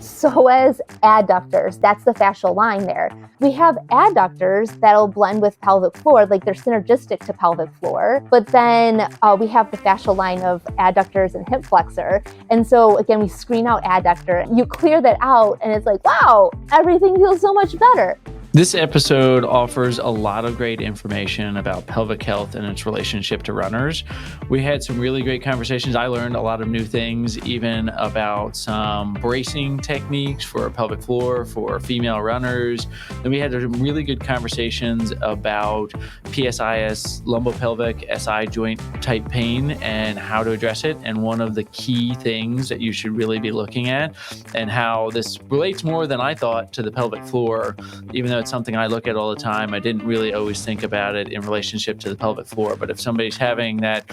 psoas adductors. That's the fascial line there. We have adductors that'll blend with pelvic floor, like they're synergistic to pelvic floor. But then we have the fascial line of adductors and hip flexor. And so again, we screen out adductor. You clear that out and it's like, wow, everything feels so much better. This episode offers a lot of great information about pelvic health and its relationship to runners. We had some really great conversations. I learned a lot of new things, even about some bracing techniques for pelvic floor for female runners. Then we had some really good conversations about PSIS, lumbopelvic SI joint type pain and how to address it. And one of the key things that you should really be looking at and how this relates more than I thought to the pelvic floor, even though it's something I look at all the time. I didn't really always think about it in relationship to the pelvic floor. But if somebody's having that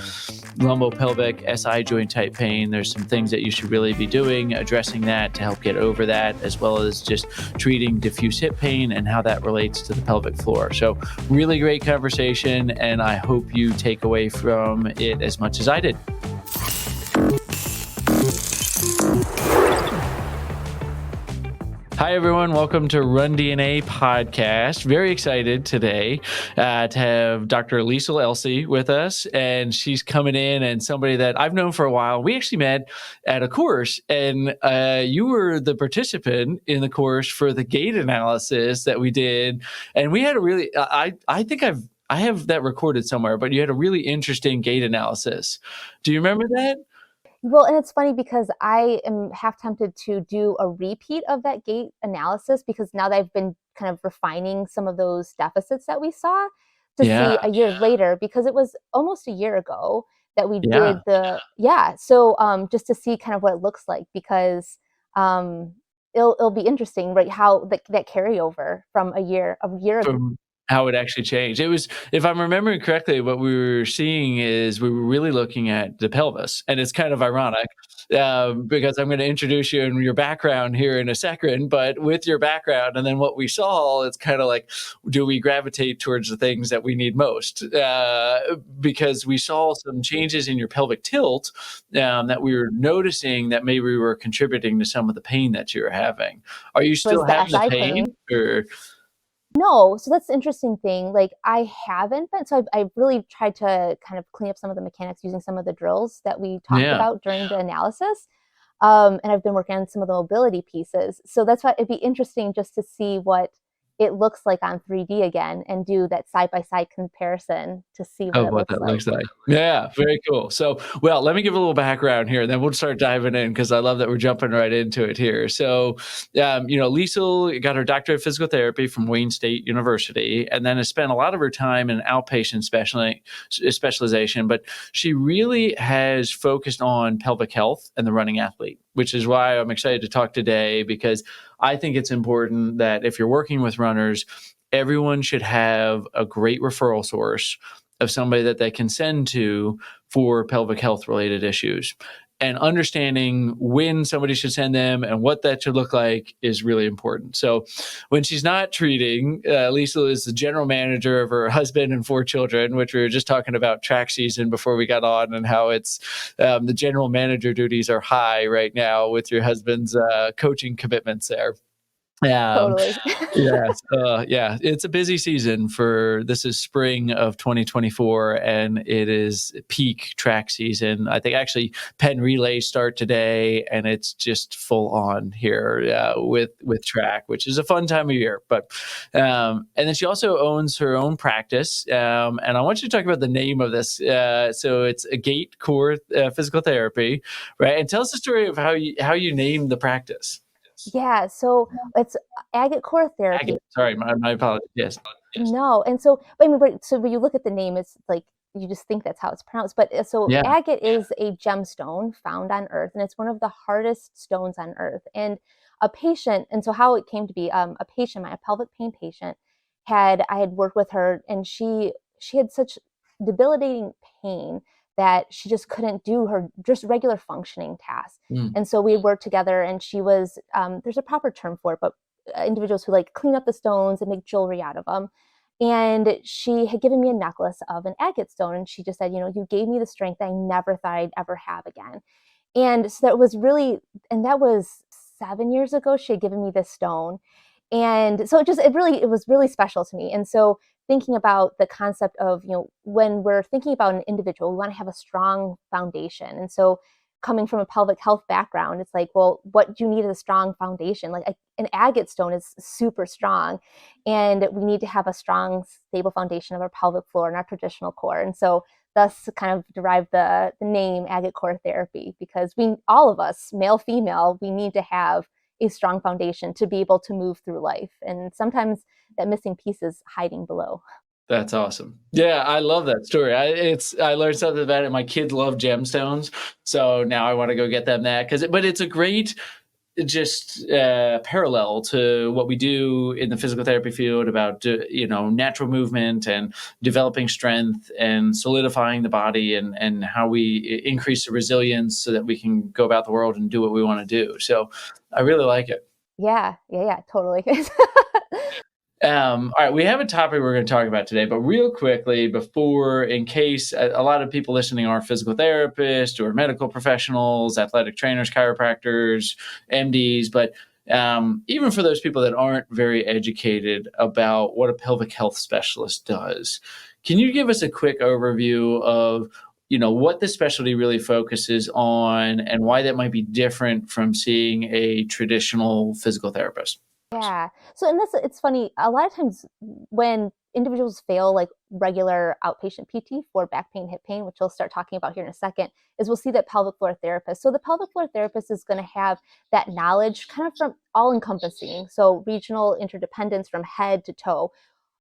lumbopelvic SI joint type pain, there's some things that you should really be doing, addressing that to help get over that, as well as just treating diffuse hip pain and how that relates to the pelvic floor. So really great conversation, and I hope you take away from it as much as I did. Hi, everyone. Welcome to Run DNA podcast. Very excited today to have Dr. Liesle Elsey with us. And she's coming in and somebody that I've known for a while. We actually met at a course, and you were the participant in the course for the gait analysis that we did. And we had a really, I think I have that recorded somewhere, but you had a really interesting gait analysis. Do you remember that? Well, and it's funny because I am half tempted to do a repeat of that gait analysis, because now that I've been kind of refining some of those deficits that we saw to see a year later, because it was almost a year ago that we did so just to see kind of what it looks like, because it'll be interesting, right, how that carryover from a year ago. How it actually changed. It was, if I'm remembering correctly, what we were seeing is we were really looking at the pelvis. And it's kind of ironic because I'm going to introduce you and your background here in a second, but with your background and then what we saw, it's kind of like, do we gravitate towards the things that we need most? Because we saw some changes in your pelvic tilt that we were noticing that maybe we were contributing to some of the pain that you were having. Are you still having the pain? Or... No, so that's the interesting thing. Like, I haven't been, so I've really tried to kind of clean up some of the mechanics using some of the drills that we talked about during the analysis. And I've been working on some of the mobility pieces. So that's why it'd be interesting just to see what it looks like on 3D again and do that side-by-side comparison to see what that looks like. Yeah, very cool. So, well, let me give a little background here, and then we'll start diving in because I love that we're jumping right into it here. So, Liesle got her doctorate of physical therapy from Wayne State University, and then has spent a lot of her time in outpatient specialization, but she really has focused on pelvic health and the running athlete, which is why I'm excited to talk today, because I think it's important that if you're working with runners, everyone should have a great referral source of somebody that they can send to for pelvic health related issues. And understanding when somebody should send them and what that should look like is really important. So when she's not treating, Liesle is the general manager of her husband and 4 children, which we were just talking about track season before we got on, and how it's the general manager duties are high right now with your husband's coaching commitments there. Totally. It's a busy season this is spring of 2024, and it is peak track season. I think actually Penn relays start today, and it's just full on here with track, which is a fun time of year. But and then she also owns her own practice, and I want you to talk about the name of this. So it's a Gait Core Physical Therapy, right? And tell us the story of how you named the practice. Yeah, so it's agate core therapy. Agate, sorry, my apologies. Yes. No, and so, I mean, so when you look at the name, it's like you just think that's how it's pronounced. But so agate is a gemstone found on Earth, and it's one of the hardest stones on Earth. And a patient, and so how it came to be, a patient, my pelvic pain patient, I had worked with her, and she had such debilitating pain that she just couldn't do her just regular functioning tasks. And so we worked together, and she was, there's a proper term for it, but individuals who like clean up the stones and make jewelry out of them. And she had given me a necklace of an agate stone. And she just said, you gave me the strength I never thought I'd ever have again. And so that was really, and that was 7 years ago, she had given me this stone. And so it was really special to me. And so thinking about the concept of, when we're thinking about an individual, we want to have a strong foundation. And so coming from a pelvic health background, it's like, well, what do you need as a strong foundation? Like an agate stone is super strong, and we need to have a strong, stable foundation of our pelvic floor and our traditional core. And so thus kind of derived the name agate core therapy, because all of us, male, female, we need to have a strong foundation to be able to move through life. And sometimes that missing piece is hiding below. That's awesome. Yeah, I love that story. I learned something about it. My kids love gemstones, so now I want to go get them that, but it's a great just parallel to what we do in the physical therapy field about natural movement and developing strength and solidifying the body, and how we increase the resilience so that we can go about the world and do what we want to do. So I really like it. Yeah, totally. All right, we have a topic we're going to talk about today, but real quickly before, in case a lot of people listening are physical therapists or medical professionals, athletic trainers, chiropractors, MDs, but even for those people that aren't very educated about what a pelvic health specialist does, can you give us a quick overview of what the specialty really focuses on and why that might be different from seeing a traditional physical therapist? Yeah. So, and it's funny, a lot of times when individuals fail like regular outpatient PT for back pain, hip pain, which we'll start talking about here in a second, is we'll see that pelvic floor therapist. So the pelvic floor therapist is going to have that knowledge kind of from all encompassing. So regional interdependence from head to toe.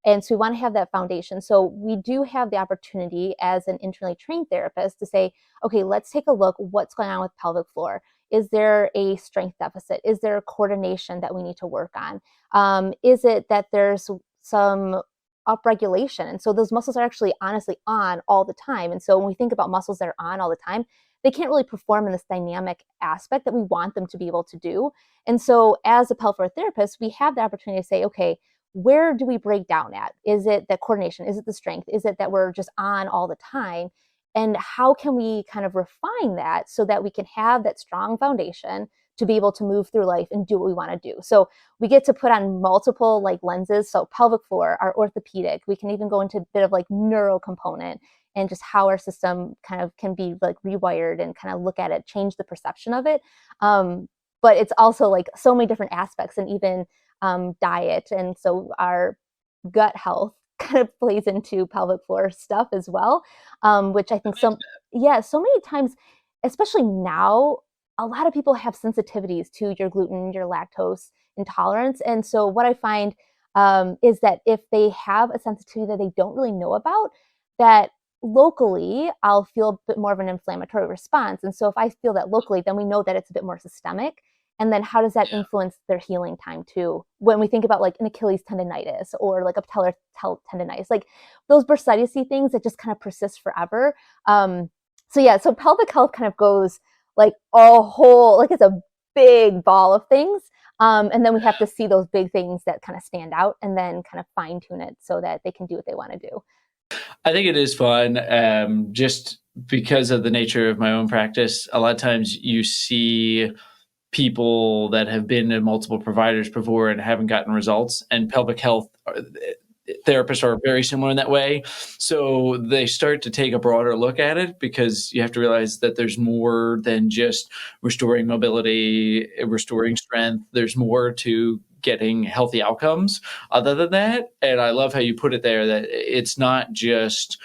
And so we want to have that foundation. So we do have the opportunity as an internally trained therapist to say, okay, let's take a look what's going on with pelvic floor. Is there a strength deficit? Is there a coordination that we need to work on? Is it that there's some upregulation? And so those muscles are actually honestly on all the time. And so when we think about muscles that are on all the time, they can't really perform in this dynamic aspect that we want them to be able to do. And so as a pelvic floor therapist, we have the opportunity to say, okay, where do we break down at? Is it the coordination? Is it the strength? Is it that we're just on all the time? And how can we kind of refine that so that we can have that strong foundation to be able to move through life and do what we want to do? So we get to put on multiple like lenses. So pelvic floor, our orthopedic, we can even go into a bit of like neuro component and just how our system kind of can be like rewired and kind of look at it, change the perception of it. But it's also like so many different aspects, and even diet. And so our gut health kind of plays into pelvic floor stuff as well, which I think so many times, especially now, a lot of people have sensitivities to your gluten, your lactose intolerance. And so what I find is that if they have a sensitivity that they don't really know about, that locally I'll feel a bit more of an inflammatory response. And so if I feel that locally, then we know that it's a bit more systemic. And then how does that influence their healing time too? When we think about like an Achilles tendonitis or like a patellar tendonitis, like those bursitis-y things that just kind of persist forever. So pelvic health kind of goes like a whole, like it's a big ball of things. And then we have to see those big things that kind of stand out and then kind of fine tune it so that they can do what they want to do. I think it is fun, just because of the nature of my own practice. A lot of times you see people that have been to multiple providers before and haven't gotten results, and pelvic health therapists are very similar in that way. So they start to take a broader look at it, because you have to realize that there's more than just restoring mobility, restoring strength. There's more to getting healthy outcomes other than that. And I love how you put it there, that it's not just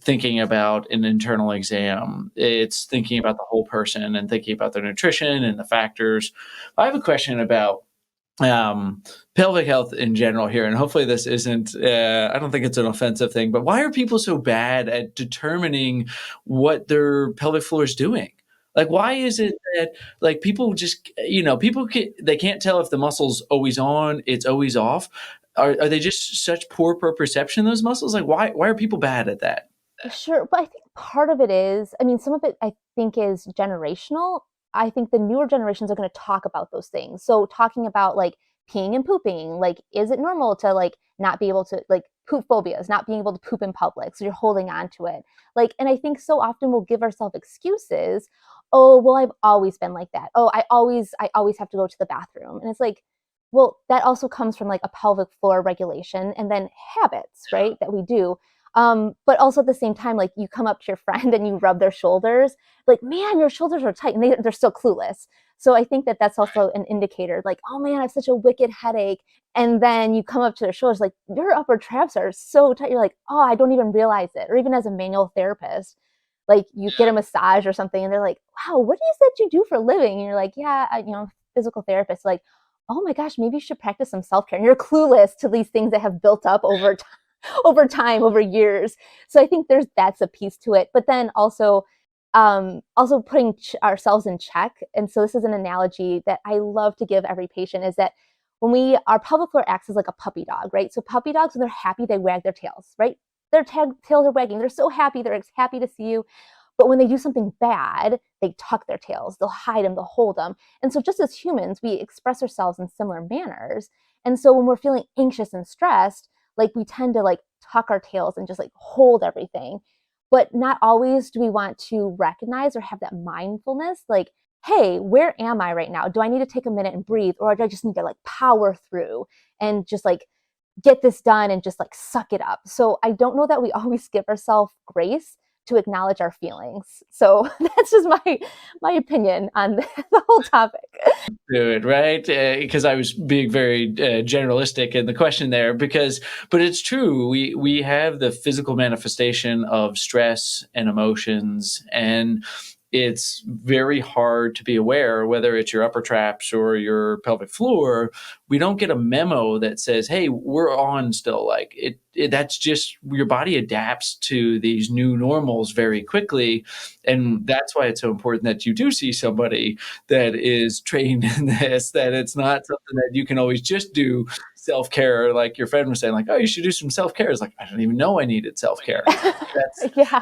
thinking about an internal exam. It's thinking about the whole person and thinking about their nutrition and the factors. I have a question about pelvic health in general here, and hopefully this isn't, I don't think it's an offensive thing, but why are people so bad at determining what their pelvic floor is doing? Like, why is it that like people just, they can't tell if the muscle's always on, it's always off? Are they just such poor proprioception, those muscles? Like, why are people bad at that? Sure. But I think part of it is, I mean, some of it I think is generational. I think the newer generations are going to talk about those things. So talking about like peeing and pooping, like, is it normal to like not be able to like poop phobias, not being able to poop in public? So you're holding on to it. Like, and I think so often we'll give ourselves excuses oh, well, I've always been like that. Oh, I always have to go to the bathroom. And it's like, well, that also comes from like a pelvic floor regulation and then habits, right, that we do. But also at the same time, like you come up to your friend and you rub their shoulders, like, man, your shoulders are tight, and they're still clueless. So I think that that's also an indicator, like, oh man, I have such a wicked headache. And then you come up to their shoulders, like, your upper traps are so tight. You're like, oh, I don't even realize it. Or even as a manual therapist, like you get a massage or something and they're like, wow, what is that you do for a living? And you're like, yeah, physical therapist. Like, oh my gosh, maybe you should practice some self-care. And you're clueless to these things that have built up over time, over years. So I think that's a piece to it. But then also putting ourselves in check. And so this is an analogy that I love to give every patient, is that our pelvic floor acts as like a puppy dog, right? So puppy dogs, when they're happy, they wag their tails, right? Their tails are wagging. They're so happy. They're happy to see you. But when they do something bad, they tuck their tails. They'll hide them. They'll hold them. And so just as humans, we express ourselves in similar manners. And so when we're feeling anxious and stressed, like we tend to like tuck our tails and just like hold everything. But not always do we want to recognize or have that mindfulness, like, hey, where am I right now? Do I need to take a minute and breathe? Or do I just need to like power through and just like get this done and just like suck it up? So I don't know that we always give ourselves grace to acknowledge our feelings. So that's just my opinion on the whole topic. Good, right? Because I was being very generalistic in the question there, but it's true. We have the physical manifestation of stress and emotions, and it's very hard to be aware, whether it's your upper traps or your pelvic floor. We don't get a memo that says, hey, we're on still. Like that's just, your body adapts to these new normals very quickly. And that's why it's so important that you do see somebody that is trained in this, that it's not something that you can always just do self-care. Like your friend was saying, like, oh, you should do some self-care. It's like, I don't even know I needed self-care. Yeah.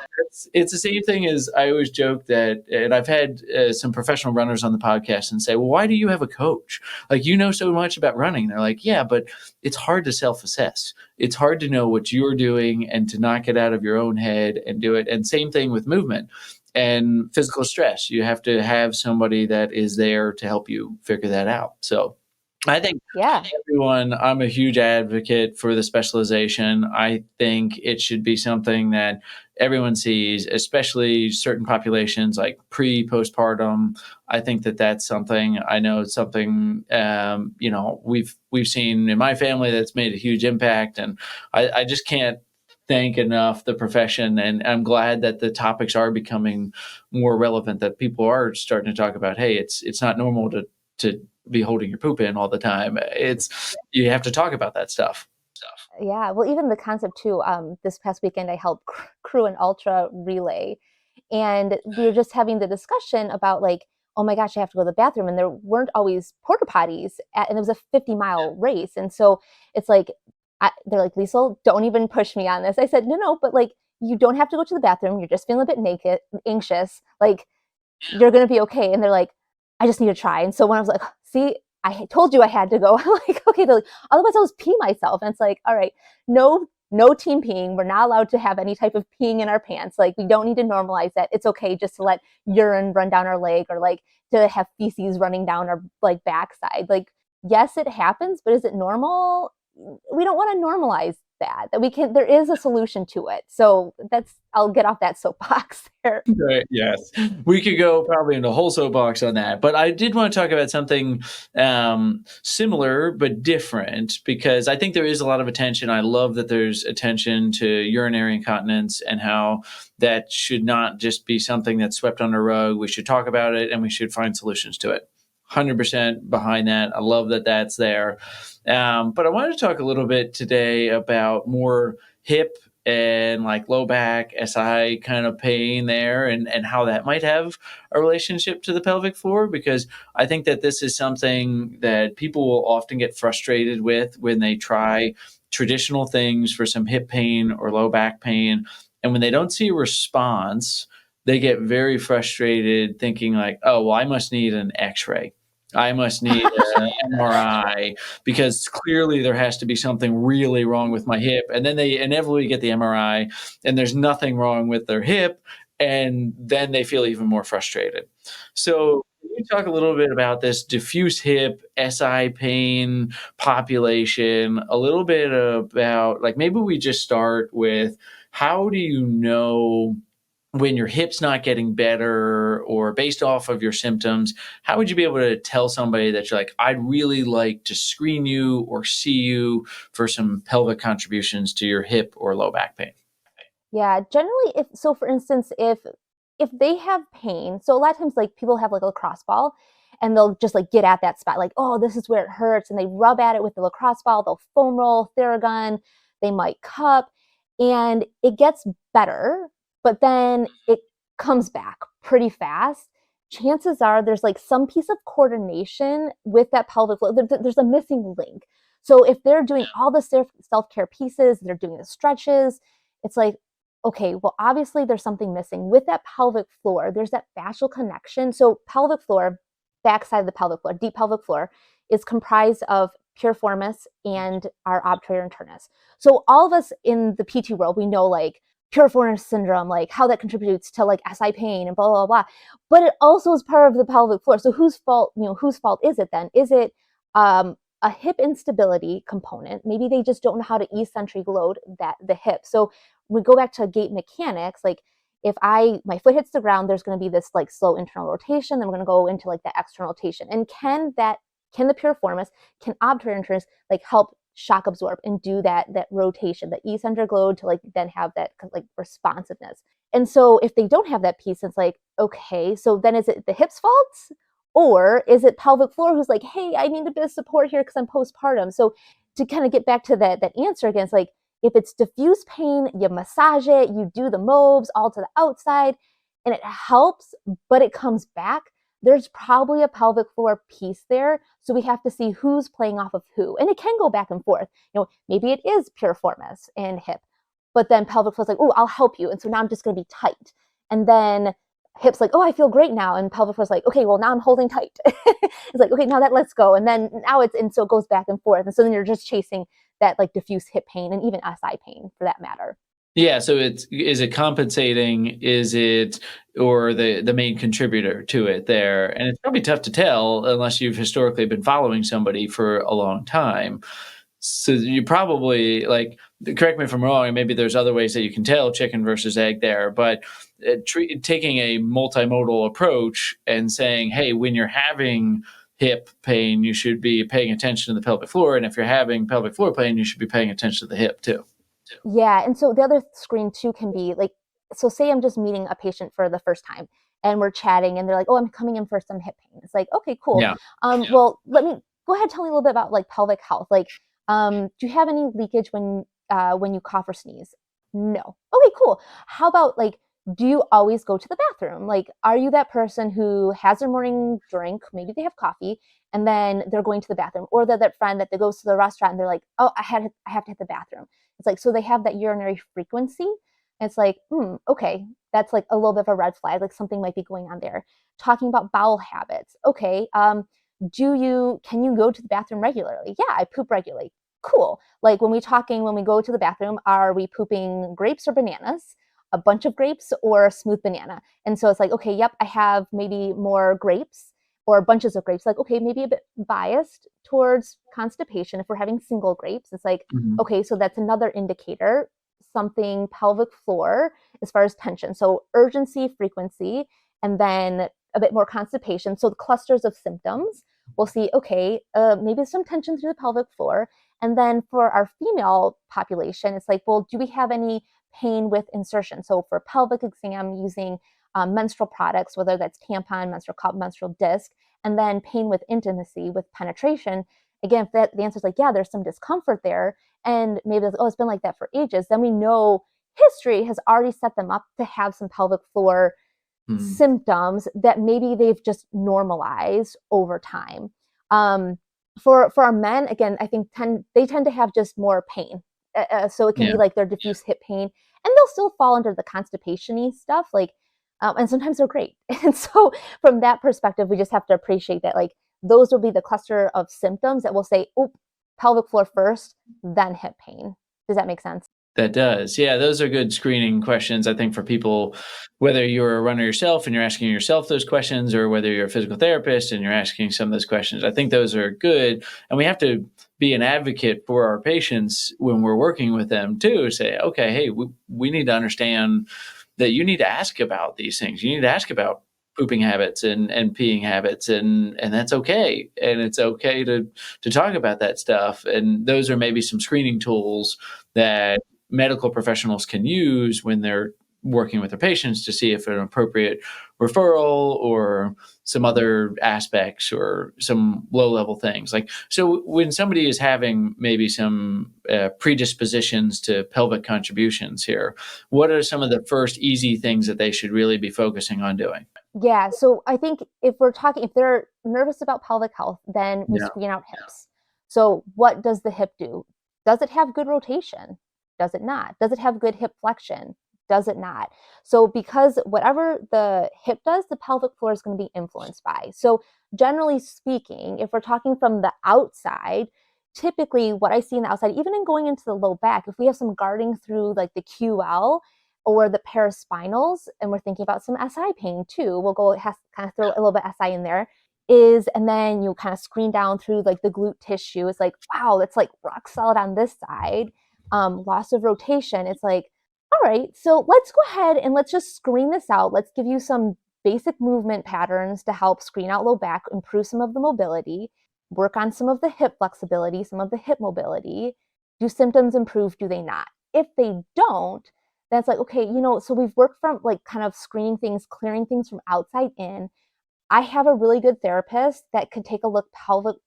It's the same thing as, I always joke that, and I've had some professional runners on the podcast and say, well, why do you have a coach? Like, you know so much about running. They're like, yeah, but it's hard to self-assess. It's hard to know what you're doing and to not get out of your own head and do it. And same thing with movement and physical stress. You have to have somebody that is there to help you figure that out. So I think everyone, I'm a huge advocate for the specialization. I think it should be something that everyone sees, especially certain populations like postpartum. I think that that's something, I know it's something, we've seen in my family that's made a huge impact. And I just can't thank enough the profession. And I'm glad that the topics are becoming more relevant, that people are starting to talk about, hey, it's not normal to be holding your poop in all the time. You have to talk about that stuff. Yeah. Well, even the concept too, this past weekend, I helped crew an ultra relay, and we were just having the discussion about like, oh my gosh, I have to go to the bathroom. And there weren't always porta potties and it was a 50-mile race. And so it's like, they're like, Liesle, don't even push me on this. I said, no, but like, you don't have to go to the bathroom. You're just feeling a bit anxious. Like, you're going to be okay. And they're like, I just need to try. And so when I was like, see, I told you I had to go. I'm like, okay, they're like, otherwise I'll just pee myself. And it's like, all right, no team peeing. We're not allowed to have any type of peeing in our pants. Like, we don't need to normalize that. It's okay just to let urine run down our leg, or like to have feces running down our like backside. Like, yes, it happens, but is it normal? We don't want to normalize that there is a solution to it. So I'll get off that soapbox there. Right, yes, we could go probably into a whole soapbox on that, but I did want to talk about something similar but different, because I think there is a lot of attention. I love that there's attention to urinary incontinence and how that should not just be something that's swept under a rug. We should talk about it and we should find solutions to it. 100% behind that. I love that that's there. But I wanted to talk a little bit today about more hip and like low back, SI kind of pain there, and how that might have a relationship to the pelvic floor, because I think that this is something that people will often get frustrated with when they try traditional things for some hip pain or low back pain. And when they don't see a response, they get very frustrated thinking like, oh, well, I must need an X-ray. I must need an MRI, because clearly there has to be something really wrong with my hip. And then they inevitably get the MRI and there's nothing wrong with their hip. And then they feel even more frustrated. So can you talk a little bit about this diffuse hip, SI pain population, a little bit about, like, maybe we just start with, how do you know when your hip's not getting better, or based off of your symptoms, how would you be able to tell somebody that you're like, I'd really like to screen you or see you for some pelvic contributions to your hip or low back pain? Yeah, generally, if so, for instance, if they have pain, so a lot of times like people have like a lacrosse ball and they'll just like get at that spot, like, oh, this is where it hurts, and they rub at it with the lacrosse ball, they'll foam roll, Theragun, they might cup, and it gets better, but then it comes back pretty fast. Chances are there's like some piece of coordination with that pelvic floor. There's a missing link. So if they're doing all the self-care pieces, they're doing the stretches, it's like, okay, well, obviously there's something missing with that pelvic floor. There's that fascial connection. So pelvic floor, backside of the pelvic floor, deep pelvic floor, is comprised of piriformis and our obturator internus. So all of us in the PT world, we know like piriformis syndrome, like how that contributes to like SI pain and blah, blah, blah. But it also is part of the pelvic floor. So whose fault is it then? Is it a hip instability component? Maybe they just don't know how to eccentric load the hip. So we go back to gait mechanics, like if my foot hits the ground, there's going to be this like slow internal rotation, then we're going to go into like the external rotation. And can the piriformis, can obturator internus like help shock absorb and do that rotation, the eccentric load, to like then have that like responsiveness? And so if they don't have that piece, it's like, okay, so then is it the hip's fault? Or is it pelvic floor who's like, hey, I need a bit of support here because I'm postpartum? So to kind of get back to that answer again, it's like, if it's diffuse pain, you massage it, you do the mobs all to the outside, and it helps, but it comes back, there's probably a pelvic floor piece there. So we have to see who's playing off of who. And it can go back and forth. Maybe it is piriformis and hip, but then pelvic floor's like, oh, I'll help you. And so now I'm just going to be tight. And then hip's like, oh, I feel great now. And pelvic floor's like, okay, well, now I'm holding tight. It's like, okay, now that lets go. And then now and so it goes back and forth. And so then you're just chasing that like diffuse hip pain and even SI pain for that matter. Yeah, so is it compensating? Is it, or the main contributor to it there? And it's probably tough to tell unless you've historically been following somebody for a long time. So you probably, like, correct me if I'm wrong, and maybe there's other ways that you can tell chicken versus egg there, but taking a multimodal approach and saying, hey, when you're having hip pain, you should be paying attention to the pelvic floor, and if you're having pelvic floor pain, you should be paying attention to the hip too. Yeah, and so the other screen too can be like, so say I'm just meeting a patient for the first time and we're chatting and they're like, oh, I'm coming in for some hip pain. It's like, okay, cool. Yeah. Well, let me go ahead, tell me a little bit about like pelvic health. Like, do you have any leakage when you cough or sneeze? No. Okay, cool. How about like, do you always go to the bathroom? Like, are you that person who has their morning drink, maybe they have coffee, and then they're going to the bathroom? Or they're that friend that they goes to the restaurant and they're like, oh, I have to hit the bathroom. It's like, so they have that urinary frequency. And it's like, okay, that's like a little bit of a red flag, like something might be going on there. Talking about bowel habits. Okay, can you go to the bathroom regularly? Yeah, I poop regularly. Cool. Like when we go to the bathroom, are we pooping grapes or bananas? A bunch of grapes or a smooth banana? And so it's like, okay, yep, I have maybe more grapes or bunches of grapes. Like, okay, maybe a bit biased towards constipation if we're having single grapes. It's like, okay, so that's another indicator, something pelvic floor as far as tension. So urgency, frequency, and then a bit more constipation. So the clusters of symptoms, we'll see, okay, maybe some tension through the pelvic floor. And then for our female population, it's like, well, do we have any pain with insertion? So for pelvic exam, using menstrual products, whether that's tampon, menstrual cup, menstrual disc, and then pain with intimacy, with penetration. Again, if the answer is like, yeah, there's some discomfort there, and maybe it's been like that for ages, then we know history has already set them up to have some pelvic floor symptoms that maybe they've just normalized over time. For our men, again, I think they tend to have just more pain. So it can be like their diffuse hip pain, and they'll still fall under the constipation-y stuff, like, and sometimes they're great. And so from that perspective, we just have to appreciate that, like, those will be the cluster of symptoms that will say, oh, pelvic floor first, then hip pain. Does that make sense? That does. Yeah, those are good screening questions, I think, for people, whether you're a runner yourself and you're asking yourself those questions, or whether you're a physical therapist and you're asking some of those questions. I think those are good. And we have to be an advocate for our patients when we're working with them too. Say, okay, hey, we need to understand that you need to ask about these things. You need to ask about pooping habits and peeing habits, and that's okay. And it's okay to talk about that stuff. And those are maybe some screening tools that medical professionals can use when they're working with their patients to see if an appropriate referral or some other aspects or some low level things. Like, so when somebody is having maybe some predispositions to pelvic contributions here, what are some of the first easy things that they should really be focusing on doing? Yeah, so I think if they're nervous about pelvic health, then we screen out hips. So what does the hip do? Does it have good rotation? Does it not? Does it have good hip flexion? Does it not? So because whatever the hip does, the pelvic floor is going to be influenced by. So generally speaking, if we're talking from the outside, typically what I see in the outside, even in going into the low back, if we have some guarding through like the QL or the paraspinals, and we're thinking about some SI pain too, we'll go kind of throw a little bit SI in there, and then you kind of screen down through like the glute tissue. It's like, wow, it's like rock solid on this side. Loss of rotation. It's like, all right, so let's go ahead and let's just screen this out. Let's give you some basic movement patterns to help screen out low back, improve some of the mobility, work on some of the hip flexibility, some of the hip mobility. Do symptoms improve? Do they not? If they don't, then it's like, okay, so we've worked from like kind of screening things, clearing things from outside in. I have a really good therapist that could take a look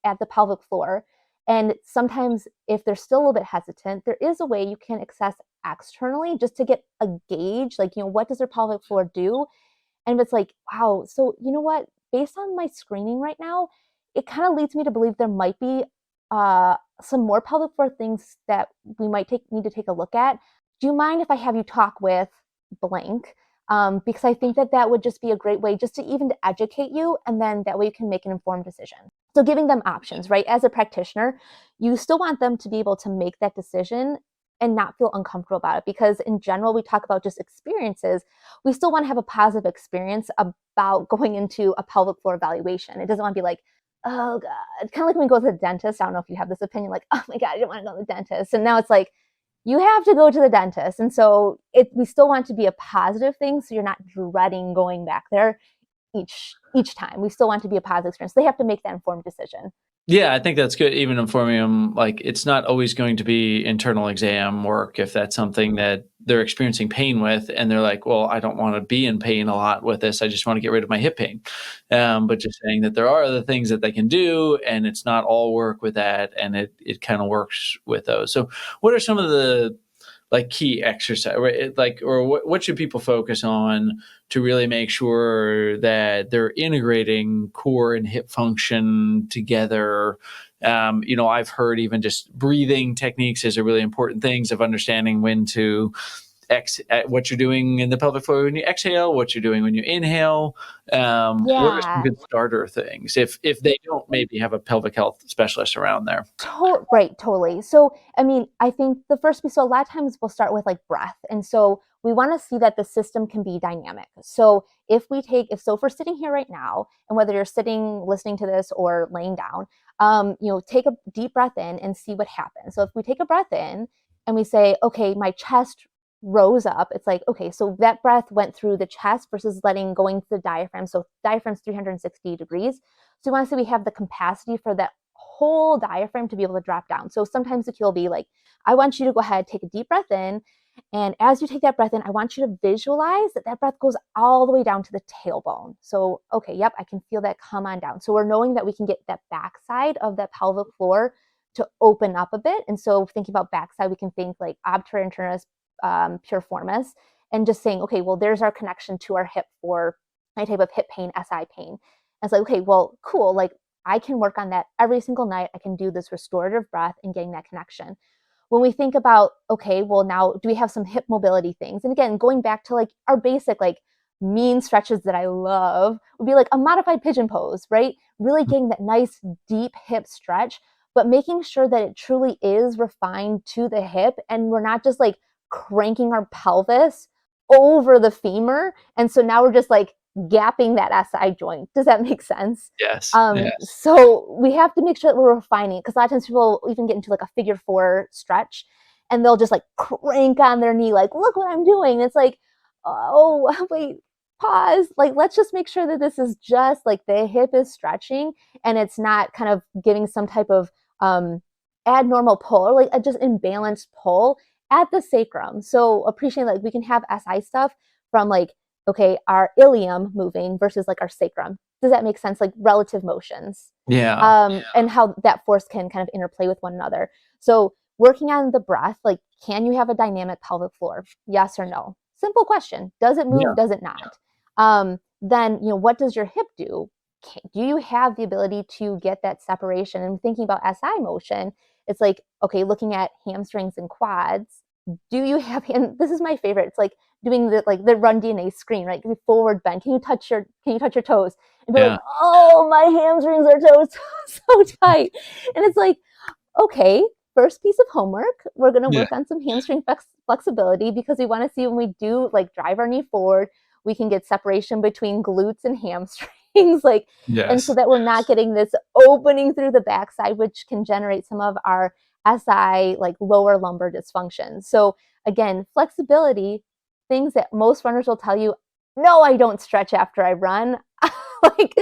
at the pelvic floor. And sometimes if they're still a little bit hesitant, there is a way you can access externally just to get a gauge, like, what does their pelvic floor do? And if it's like, wow, so you know what, based on my screening right now, it kind of leads me to believe there might be some more pelvic floor things that we might need to take a look at. Do you mind if I have you talk with blank? Because I think that would just be a great way just to even to educate you, and then that way you can make an informed decision. So giving them options, right? As a practitioner, you still want them to be able to make that decision and not feel uncomfortable about it, because in general, we talk about just experiences. We still want to have a positive experience about going into a pelvic floor evaluation. It doesn't want to be like, oh God, kind of like when we go to the dentist. I don't know if you have this opinion, like, oh my God, I didn't want to go to the dentist. And now it's like, you have to go to the dentist. And so we still want to be a positive thing. So you're not dreading going back there each time. We still want to be a positive experience. They have to make that informed decision. Yeah, I think that's good. Even informing them, like, it's not always going to be internal exam work if that's something that they're experiencing pain with, and they're like, well, I don't want to be in pain a lot with this. I just want to get rid of my hip pain. But just saying that there are other things that they can do, and it's not all work with that, and it kind of works with those. So what are some of the like key exercise, right? What should people focus on to really make sure that they're integrating core and hip function together? I've heard even just breathing techniques is a really important things of understanding when to what you're doing in the pelvic floor when you exhale, what you're doing when you inhale. What are some good starter things if they don't maybe have a pelvic health specialist around there? Right, totally. So, I mean, I think so a lot of times we'll start with like breath. And so we want to see that the system can be dynamic. So if we're sitting here right now, and whether you're sitting, listening to this, or laying down, take a deep breath in and see what happens. So if we take a breath in and we say, okay, my chest rose up, it's like, okay, so that breath went through the chest versus going to the diaphragm. So diaphragm's 360 degrees. So we want to say we have the capacity for that whole diaphragm to be able to drop down. So sometimes the cue will be like, I want you to go ahead, take a deep breath in. And as you take that breath in, I want you to visualize that breath goes all the way down to the tailbone. So, okay, yep, I can feel that come on down. So we're knowing that we can get that backside of that pelvic floor to open up a bit. And so thinking about backside, we can think like obturator internis, piriformis, and just saying, okay, well, there's our connection to our hip for any type of hip pain, SI pain. And it's like, okay, well, cool. Like I can work on that every single night. I can do this restorative breath and getting that connection. When we think about, okay, well, now do we have some hip mobility things? And again, going back to like our basic, like mean stretches that I love would be like a modified pigeon pose, right? Really getting that nice deep hip stretch, but making sure that it truly is refined to the hip. And we're not just like cranking our pelvis over the femur. And so now we're just like gapping that SI joint. Does that make sense? Yes. Yes. So we have to make sure that we're refining it, because a lot of times people even get into like a figure 4 stretch and they'll just like crank on their knee, like, look what I'm doing. And it's like, oh, wait, pause. Like, let's just make sure that this is just like the hip is stretching and it's not kind of giving some type of abnormal pull or like a just imbalanced pull at the sacrum. So appreciating like we can have SI stuff from like, okay, our ilium moving versus like our sacrum. Does that make sense? Like relative motions. Yeah. And how that force can kind of interplay with one another. So working on the breath, like, can you have a dynamic pelvic floor? Yes or no? Simple question. Does it move? Yeah. Does it not? Then, what does your hip do? Do you have the ability to get that separation? And thinking about SI motion, it's like, okay, looking at hamstrings and quads, do you have, and this is my favorite, it's like doing the run DNA screen, right? Forward bend. Can you touch your toes? And be like, oh, my hamstrings are so tight. And it's like, okay, first piece of homework, we're going to work on some hamstring flexibility, because we want to see when we do like drive our knee forward, we can get separation between glutes and hamstrings, like, and so that we're not getting this opening through the backside, which can generate some of our SI, like lower lumbar dysfunction. So again, flexibility, things that most runners will tell you, no, I don't stretch after I run. Like,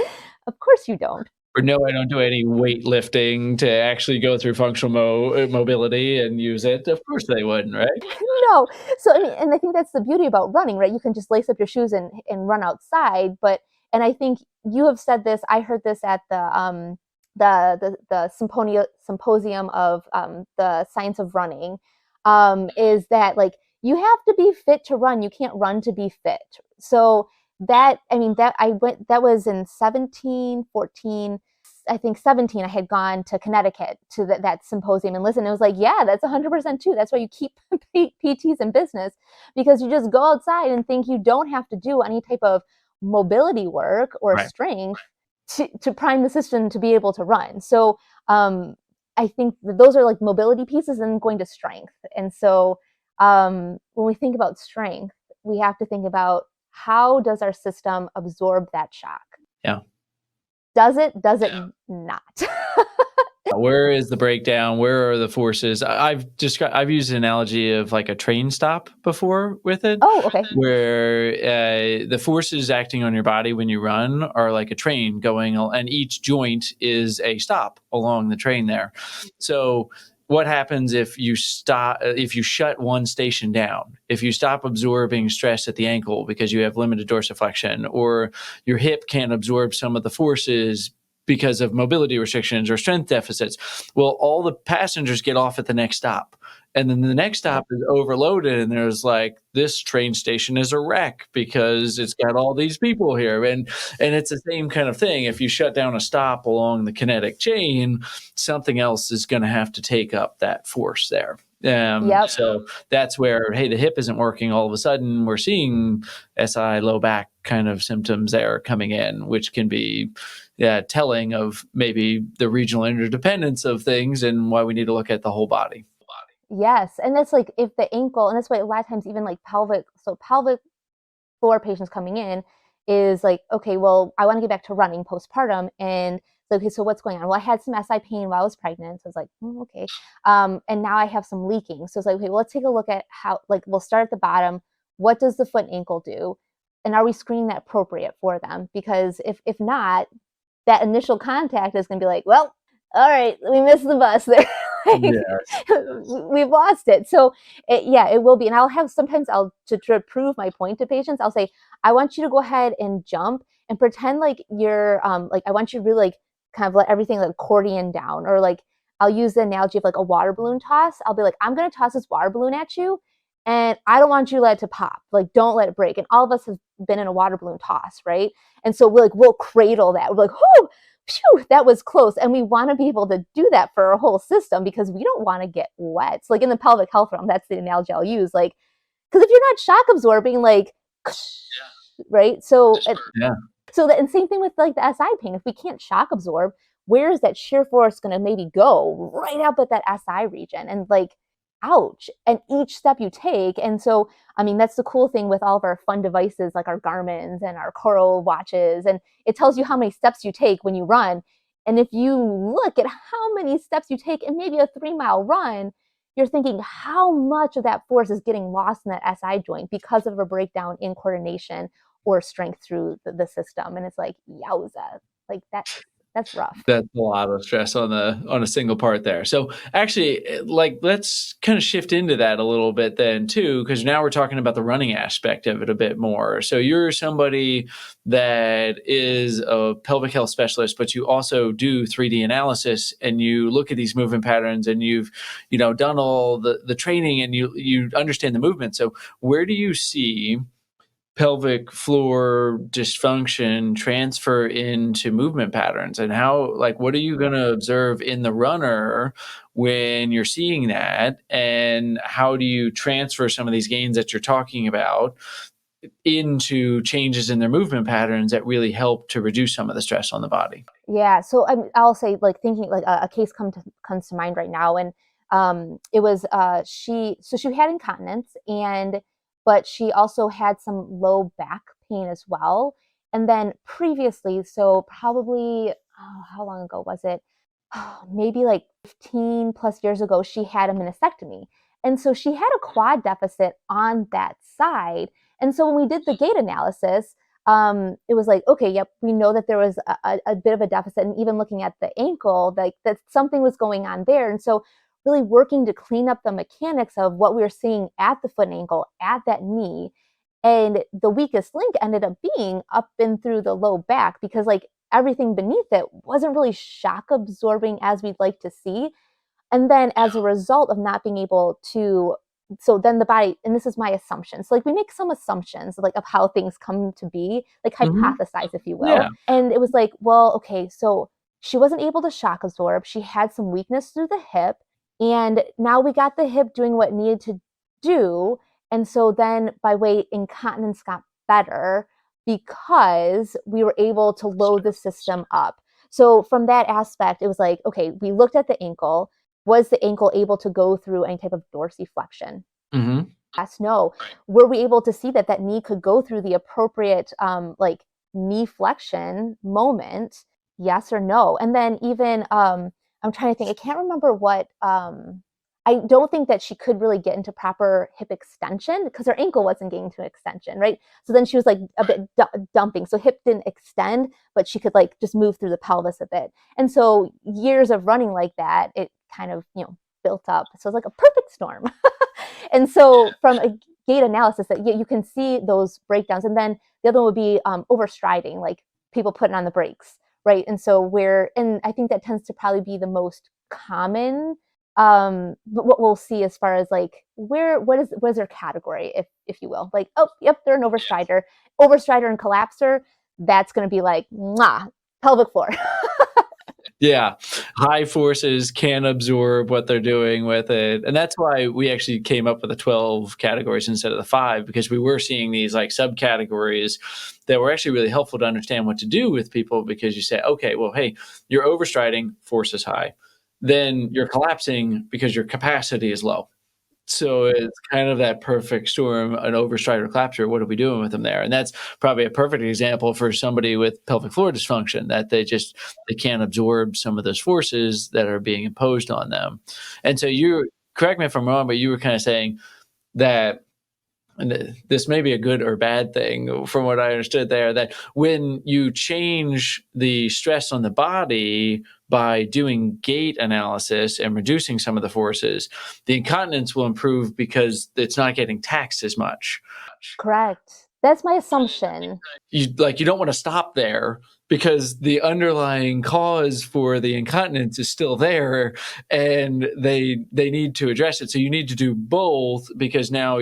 of course you don't. Or no, I don't do any weightlifting to actually go through functional mobility and use it. Of course they wouldn't, right? No. So, and I think that's the beauty about running, right? You can just lace up your shoes and run outside. But, and I think you have said this, I heard this at the symposium of the science of running, is that like, you have to be fit to run. You can't run to be fit. So that was in 17, 14, I think 17, I had gone to Connecticut to that symposium and listened. It was like, yeah, that's 100% true. That's why you keep PTs in business, because you just go outside and think you don't have to do any type of mobility work or strength to prime the system to be able to run. So I think those are like mobility pieces and going to strength. And so when we think about strength, we have to think about, how does our system absorb that shock? Yeah. Does it not? Where is the breakdown? Where are the forces? I've used an analogy of like a train stop before with it. Oh, okay. Where the forces acting on your body when you run are like a train going, and each joint is a stop along the train there. So what happens if you shut one station down, if you stop absorbing stress at the ankle because you have limited dorsiflexion, or your hip can't absorb some of the forces because of mobility restrictions or strength deficits? Well, all the passengers get off at the next stop. And then the next stop is overloaded, and there's like, this train station is a wreck because it's got all these people here. And it's the same kind of thing. If you shut down a stop along the kinetic chain, something else is going to have to take up that force there. So that's where, hey, the hip isn't working. All of a sudden, we're seeing SI low back kind of symptoms there coming in, which can be telling of maybe the regional interdependence of things and why we need to look at the whole body. Yes. And that's like, if the ankle, and that's why a lot of times even like pelvic floor patients coming in is like, okay, well, I want to get back to running postpartum. And okay, so what's going on? Well, I had some SI pain while I was pregnant. So I was like, okay. And now I have some leaking. So it's like, okay, well, let's take a look at how, like, we'll start at the bottom. What does the foot and ankle do? And are we screening that appropriate for them? Because if not, that initial contact is going to be like, well, all right, we missed the bus there. We've lost it. So it will be. And to prove my point to patients, I'll say, I want you to go ahead and jump and pretend like you're, like, I want you to really like kind of let everything like accordion down, or like, I'll use the analogy of like a water balloon toss. I'll be like, I'm going to toss this water balloon at you, and I don't want you to let it to pop. Like, don't let it break. And all of us have been in a water balloon toss, right? And so we'll cradle that. We're like, oh, phew, that was close. And we want to be able to do that for our whole system, because we don't want to get wet. So like in the pelvic health realm, that's the analogy I'll use. Like, because if you're not shock absorbing, like, right? So and same thing with like the SI pain. If we can't shock absorb, where is that shear force going to maybe go? Right up at that SI region. And like, ouch, and each step you take. And so, I mean, that's the cool thing with all of our fun devices like our Garmin's and our Coral watches, and it tells you how many steps you take when you run. And if you look at how many steps you take in maybe a 3-mile run, you're thinking how much of that force is getting lost in that SI joint because of a breakdown in coordination or strength through the system. And it's like, yowza, like that's rough. That's a lot of stress on a single part there. So actually, like, let's kind of shift into that a little bit then too, because now we're talking about the running aspect of it a bit more. So you're somebody that is a pelvic health specialist, but you also do 3D analysis and you look at these movement patterns and you've, done all the training and you understand the movement. So where do you see pelvic floor dysfunction transfer into movement patterns, and how, like, what are you going to observe in the runner when you're seeing that, and how do you transfer some of these gains that you're talking about into changes in their movement patterns that really help to reduce some of the stress on the body? Yeah, so I'll say, like, thinking like a case comes to mind right now, and it was she had incontinence, but she also had some low back pain as well. And then previously, so probably, how long ago was it? Maybe like 15 plus years ago, she had a mastectomy. And so she had a quad deficit on that side. And so when we did the gait analysis, it was like, okay, yep, we know that there was a bit of a deficit. And even looking at the ankle, like that something was going on there. And so really working to clean up the mechanics of what we were seeing at the foot and ankle, at that knee. And the weakest link ended up being up and through the low back, because like everything beneath it wasn't really shock absorbing as we'd like to see. And then as a result of not being able to, so then the body, and this is my assumption, so like we make some assumptions like of how things come to be, like hypothesize, if you will. Yeah. And it was like, well, okay, so she wasn't able to shock absorb. She had some weakness through the hip. And now we got the hip doing what it needed to do. And so then by way, incontinence got better because we were able to load the system up. So from that aspect, it was like, okay, we looked at the ankle. Was the ankle able to go through any type of dorsiflexion? Yes, no. Were we able to see that knee could go through the appropriate like knee flexion moment? Yes or no? And then even I'm trying to think, I can't remember what, I don't think that she could really get into proper hip extension because her ankle wasn't getting to extension, right? So then she was like a bit dumping. So hip didn't extend, but she could like just move through the pelvis a bit. And so years of running like that, it kind of, built up. So it's like a perfect storm. And so from a gait analysis, that you can see those breakdowns. And then the other one would be overstriding, like people putting on the brakes, right? And so and I think that tends to probably be the most common. But what we'll see as far as like what is their category, if you will, like, oh, yep, they're an overstrider and collapser. That's going to be like, pelvic floor. Yeah, high forces can absorb what they're doing with it. And that's why we actually came up with the 12 categories instead of the 5, because we were seeing these like subcategories that were actually really helpful to understand what to do with people, because you say, okay, well, hey, you're overstriding, force is high. Then you're collapsing because your capacity is low. So it's kind of that perfect storm, an overstrider collapser. What are we doing with them there? And that's probably a perfect example for somebody with pelvic floor dysfunction, that they can't absorb some of those forces that are being imposed on them. And so correct me if I'm wrong, but you were kind of saying that, and this may be a good or bad thing from what I understood there, that when you change the stress on the body by doing gait analysis and reducing some of the forces, the incontinence will improve because it's not getting taxed as much. Correct. That's my assumption. You don't want to stop there, because the underlying cause for the incontinence is still there, and they need to address it. So you need to do both, because now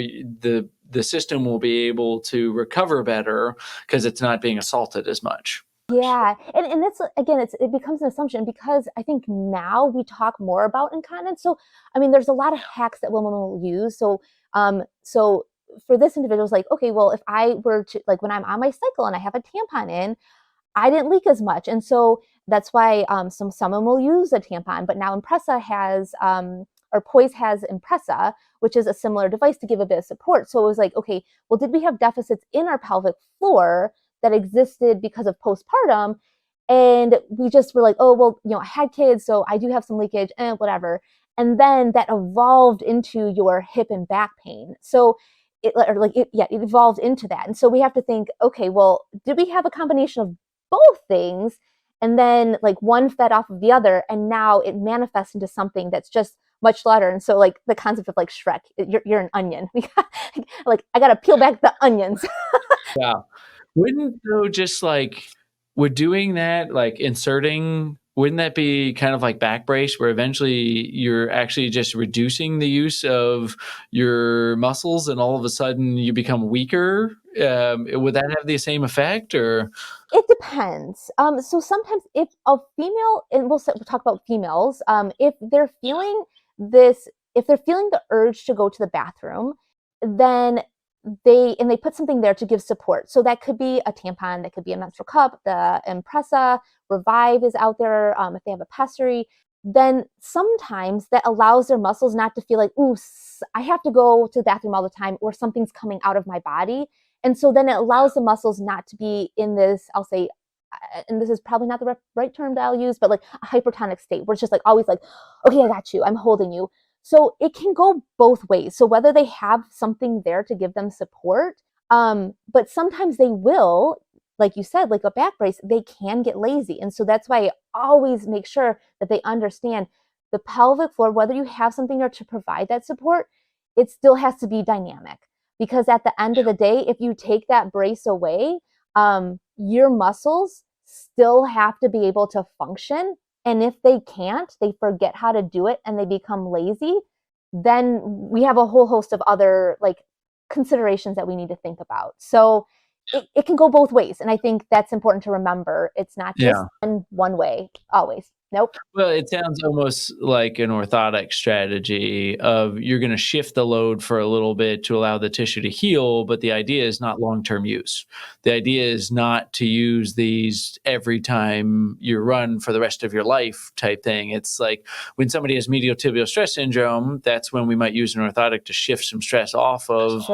the system will be able to recover better because it's not being assaulted as much. Yeah. And that's, again, it becomes an assumption, because I think now we talk more about incontinence. So, I mean, there's a lot of hacks that women will use. So, for this individual, it's like, okay, well, if I were to, like, when I'm on my cycle and I have a tampon in, I didn't leak as much. And so that's why someone will use a tampon. But now Impressa has or Poise has Impressa, which is a similar device to give a bit of support. So it was like, okay, well, did we have deficits in our pelvic floor that existed because of postpartum? And we just were like, oh, well, I had kids, so I do have some leakage and whatever. And then that evolved into your hip and back pain. So it evolved into that. And so we have to think, okay, well, did we have a combination of both things? And then like one fed off of the other, and now it manifests into something that's just much louder. And so like the concept of like Shrek, you're an onion. Like I gotta peel back the onions. Yeah. Wouldn't though just like would doing that, like inserting, wouldn't that be kind of like back brace where eventually you're actually just reducing the use of your muscles and all of a sudden you become weaker? Would that have the same effect or? It depends. So sometimes if a female, and we'll talk about females, if they're feeling if they're feeling the urge to go to the bathroom, then they put something there to give support. So that could be a tampon, that could be a menstrual cup, the Impressa, Revive is out there. If they have a pessary, then sometimes that allows their muscles not to feel like, ooh, I have to go to the bathroom all the time, or something's coming out of my body. And so then it allows the muscles not to be in this, I'll say, and this is probably not the right term that I'll use, but like a hypertonic state where it's just like always like, okay, I got you, I'm holding you. So it can go both ways. So whether they have something there to give them support, but sometimes they will, like you said, like a back brace, they can get lazy. And so that's why I always make sure that they understand the pelvic floor, whether you have something there to provide that support, it still has to be dynamic. Because at the end of the day, if you take that brace away, your muscles still have to be able to function. And if they can't, they forget how to do it and they become lazy, then we have a whole host of other like considerations that we need to think about. So it can go both ways. And I think that's important to remember. It's not just one way always. Nope. Well, it sounds almost like an orthotic strategy of you're going to shift the load for a little bit to allow the tissue to heal, but the idea is not long-term use. The idea is not to use these every time you run for the rest of your life type thing. It's like when somebody has medial tibial stress syndrome, that's when we might use an orthotic to shift some stress off of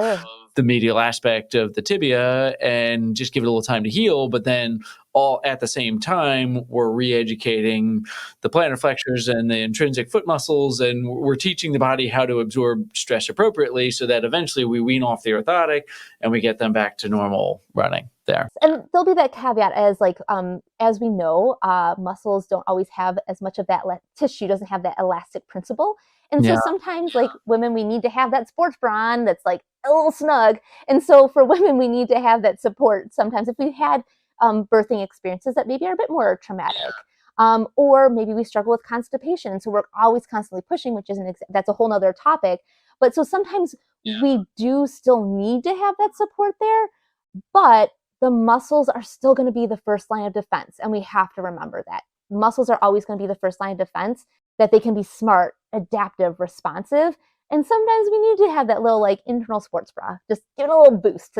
the medial aspect of the tibia and just give it a little time to heal. But then all at the same time, we're re-educating the plantar flexors and the intrinsic foot muscles, and we're teaching the body how to absorb stress appropriately so that eventually we wean off the orthotic and we get them back to normal running there. And there'll be that caveat as like, as we know, muscles don't always have as much of that, tissue doesn't have that elastic principle. And so sometimes like women, we need to have that sports bra on that's like a little snug. And so for women, we need to have that support. Sometimes if we've had birthing experiences that maybe are a bit more traumatic, or maybe we struggle with constipation. So we're always constantly pushing, which isn't, that's a whole nother topic. But so sometimes we do still need to have that support there, but the muscles are still going to be the first line of defense. And we have to remember that muscles are always going to be the first line of defense, that they can be smart, adaptive, responsive. And sometimes we need to have that little like internal sports bra, just give it a little boost.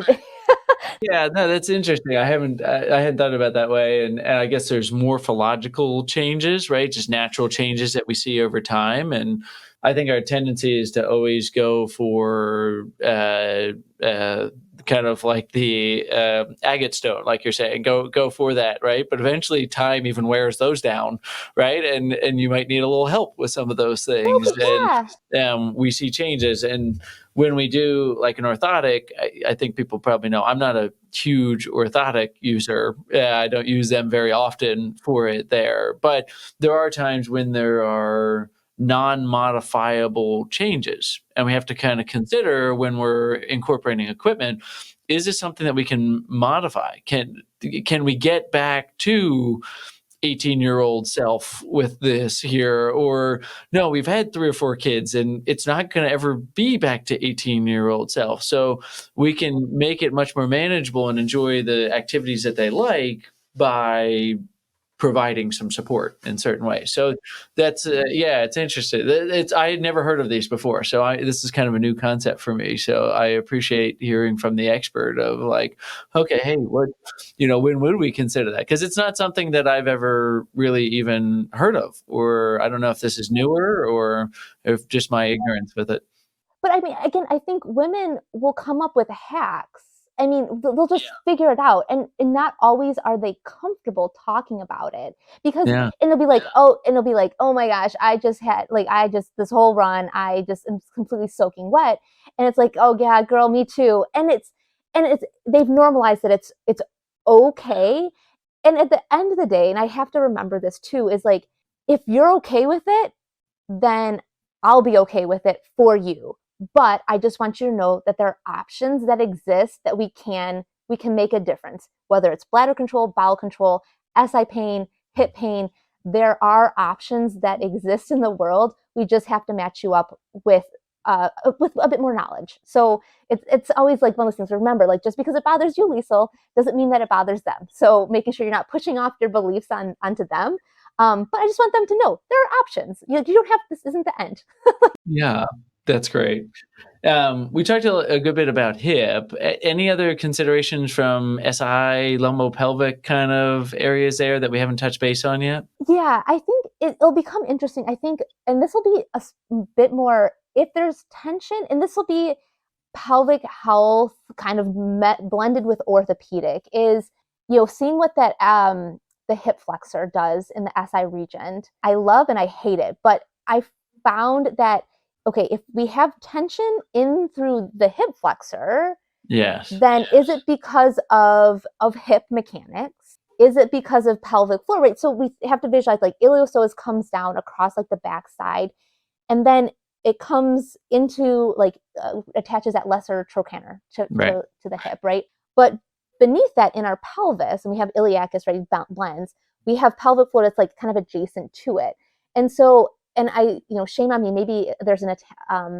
Yeah, no, that's interesting. I hadn't thought about it that way. And I guess there's morphological changes, right? Just natural changes that we see over time. And I think our tendency is to always go for kind of like the agate stone, like you're saying, go for that, right? But eventually time even wears those down, right? And you might need a little help with some of those things. And we see changes. And when we do like an orthotic, I think people probably know I'm not a huge orthotic user. I don't use them very often for it there. But there are times when there are non-modifiable changes. And we have to kind of consider when we're incorporating equipment, is this something that we can modify? Can we get back to 18-year-old self with this here? Or no, we've had 3 or 4 kids and it's not going to ever be back to 18-year-old self. So we can make it much more manageable and enjoy the activities that they like by providing some support in certain ways. So that's it's interesting. I had never heard of these before, so this is kind of a new concept for me. So I appreciate hearing from the expert of like, okay, hey, what, when would we consider that? Because it's not something that I've ever really even heard of, or I don't know if this is newer or if just my ignorance with it. But I mean, again, I think women will come up with hacks. I mean, they'll just figure it out, and not always are they comfortable talking about it, because and it'll be like, oh my gosh, I just this whole run, I just am completely soaking wet, and it's like, oh yeah, girl, me too, and it's they've normalized that it's okay, and at the end of the day, and I have to remember this too, is like, if you're okay with it, then I'll be okay with it for you. But I just want you to know that there are options that exist that we can make a difference, whether it's bladder control, bowel control, SI pain, hip pain. There are options that exist in the world. We just have to match you up with a bit more knowledge. So it's always like one of those things. Remember, like, just because it bothers you, Liesle, doesn't mean that it bothers them. So making sure you're not pushing off your beliefs onto them. But I just want them to know there are options. You don't have, this isn't the end. Yeah, that's great. We talked a good bit about hip. Any other considerations from SI, lumbo-pelvic kind of areas there that we haven't touched base on yet? Yeah, I think it'll become interesting. I think, and this will be a bit more, if there's tension, and this will be pelvic health kind of blended with orthopedic, is, seeing what that the hip flexor does in the SI region. I love and I hate it, but I found that, okay, if we have tension in through the hip flexor, then is it because of hip mechanics? Is it because of pelvic floor, right? So we have to visualize, like, iliopsoas comes down across like the backside, and then it comes into like attaches that lesser trochanter to the hip, right? But beneath that, in our pelvis, and we have iliacus, right, blends, we have pelvic floor that's like kind of adjacent to it. And so, and I, shame on me, maybe there's an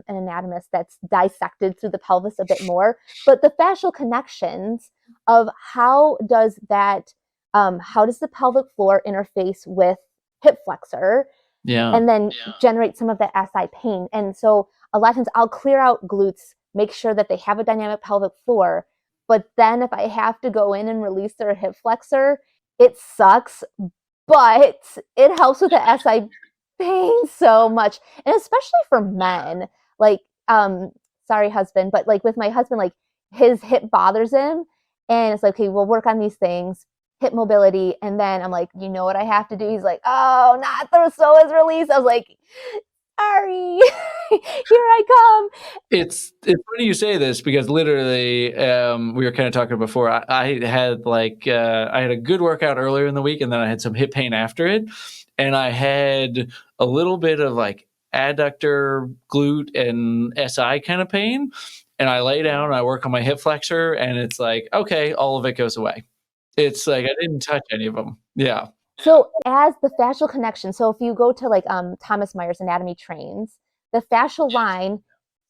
anatomist that's dissected through the pelvis a bit more, but the fascial connections of how does the pelvic floor interface with hip flexor, and then generate some of that SI pain. And so a lot of times I'll clear out glutes, make sure that they have a dynamic pelvic floor, but then if I have to go in and release their hip flexor, it sucks, but it helps with the SI pain so much. And especially for men, like, sorry husband, but like with my husband, like, his hip bothers him, and it's like, okay, we'll work on these things, hip mobility, and then I'm like, you know what I have to do? He's like, oh, not the psoas release. I was like, sorry, here I come. It's funny you say this, because literally we were kind of talking before. I had I had a good workout earlier in the week, and then I had some hip pain after it, and I had a little bit of like adductor, glute, and SI kind of pain, and I lay down and I work on my hip flexor, and it's like, okay, all of it goes away. It's like I didn't touch any of them. Yeah. So as the fascial connection, so if you go to like Thomas Myers Anatomy Trains, the fascial line,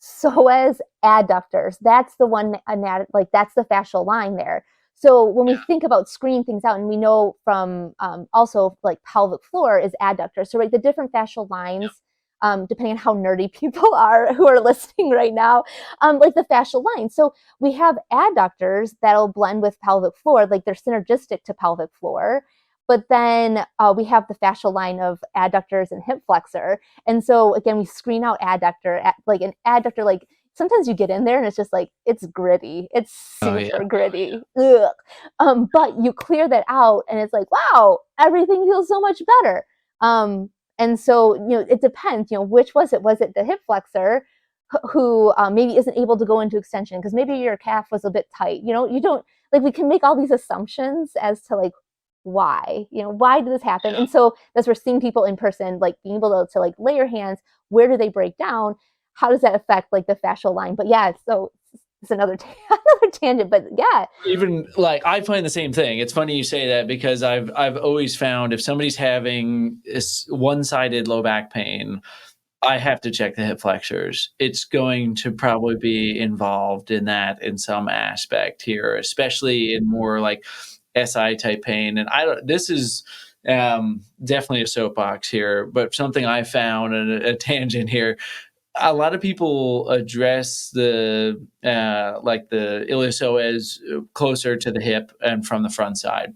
psoas, adductors, that's the one, that's the fascial line there. So when we think about screening things out, and we know from also like pelvic floor is adductor. So, right, the different fascial lines, depending on how nerdy people are who are listening right now, like the fascial line. So we have adductors that'll blend with pelvic floor, like they're synergistic to pelvic floor. But then we have the fascial line of adductors and hip flexor. And so again, we screen out adductor, like an adductor, like sometimes you get in there and it's just like, it's gritty. It's super gritty. Ugh. But you clear that out and it's like, wow, everything feels so much better. And so, it depends, which was it? Was it the hip flexor who maybe isn't able to go into extension because maybe your calf was a bit tight? You don't, like, we can make all these assumptions as to like, why did this happen? And so as we're seeing people in person, like being able to like lay your hands, where do they break down? How does that affect like the fascial line? But yeah, so it's another tangent, but yeah. Even like I find the same thing. It's funny you say that, because I've always found if somebody's having this one-sided low back pain, I have to check the hip flexors. It's going to probably be involved in that in some aspect here, especially in more like SI type pain. And this is definitely a soapbox here, but something I found, and a tangent here, a lot of people address the like the iliopsoas closer to the hip and from the front side.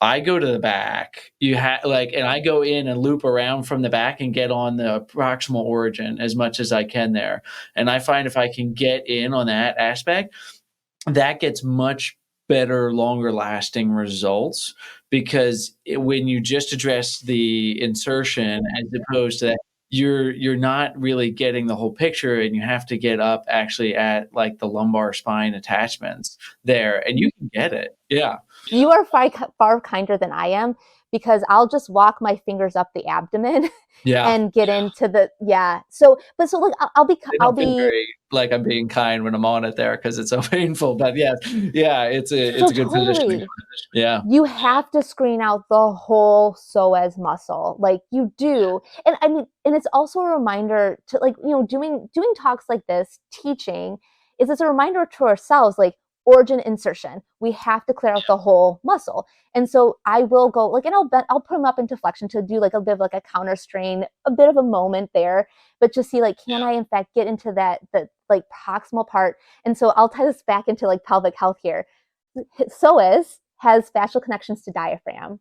I go to the back. And I go in and loop around from the back and get on the proximal origin as much as I can there. And I find if I can get in on that aspect, that gets much better, longer lasting results, because when you just address the insertion as opposed to that, you're not really getting the whole picture, and you have to get up actually at like the lumbar spine attachments there, and you can get it. Yeah. You are far kinder than I am, because I'll just walk my fingers up the abdomen and get into the, So look, I'll be very, like I'm being kind when I'm on it there, because it's so painful. But it's a good positioning. Yeah. You have to screen out the whole psoas muscle, like you do. And I mean, and it's also a reminder to, like, doing talks like this, teaching, is it's a reminder to ourselves, like, origin insertion, we have to clear out the whole muscle. And so I will go, like, and I'll put them up into flexion to do like a bit of like a counter strain, a bit of a moment there, but just see, like, can I in fact get into the like proximal part? And so I'll tie this back into like pelvic health here. Psoas has fascial connections to diaphragm.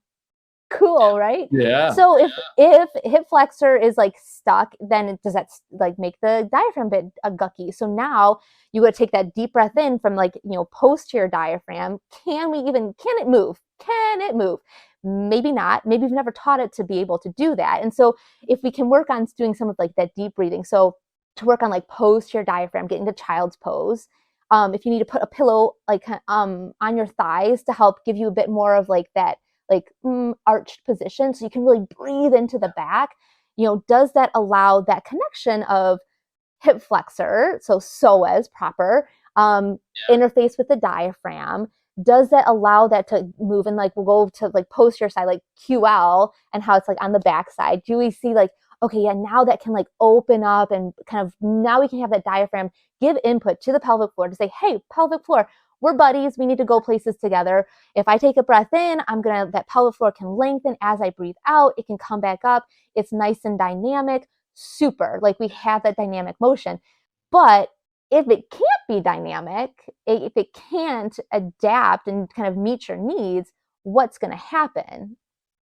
Cool, right? Yeah. So if hip flexor is like stuck, then does that like make the diaphragm bit gucky? So now you got to take that deep breath in from, like, posterior diaphragm. Can it move? Can it move? Maybe not. Maybe we've never taught it to be able to do that. And so if we can work on doing some of like that deep breathing, so to work on like posterior diaphragm, get into child's pose. If you need to put a pillow like on your thighs to help give you a bit more of like that like arched position, so you can really breathe into the back. Does that allow that connection of hip flexor, so psoas proper, interface with the diaphragm? Does that allow that to move? And like we'll go to like posterior side, like QL, and how it's like on the back side. Do we see like, okay, yeah, now that can like open up, and kind of now we can have that diaphragm give input to the pelvic floor to say, hey, pelvic floor, we're buddies. We need to go places together. If I take a breath in, that pelvic floor can lengthen. As I breathe out, it can come back up. It's nice and dynamic. Super. Like we have that dynamic motion. But if it can't be dynamic, if it can't adapt and kind of meet your needs, what's going to happen?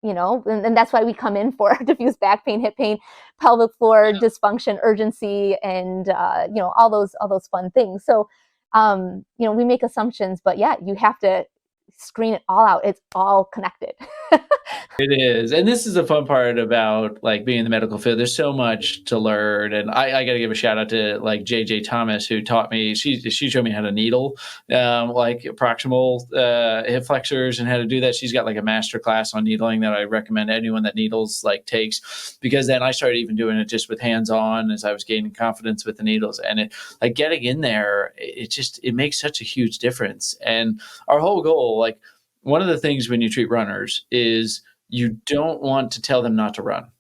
And that's why we come in for diffuse back pain, hip pain, pelvic floor dysfunction, urgency, and all those fun things. So we make assumptions, but you have to screen it all out. It's all connected. It is. And this is the fun part about like being in the medical field. There's so much to learn. And I got to give a shout out to like JJ Thomas, who taught me, she showed me how to needle like proximal hip flexors and how to do that. She's got like a master class on needling that I recommend anyone that needles like takes, because then I started even doing it just with hands on as I was gaining confidence with the needles. And it, like getting in there, it makes such a huge difference. And our whole goal, like one of the things when you treat runners is you don't want to tell them not to run.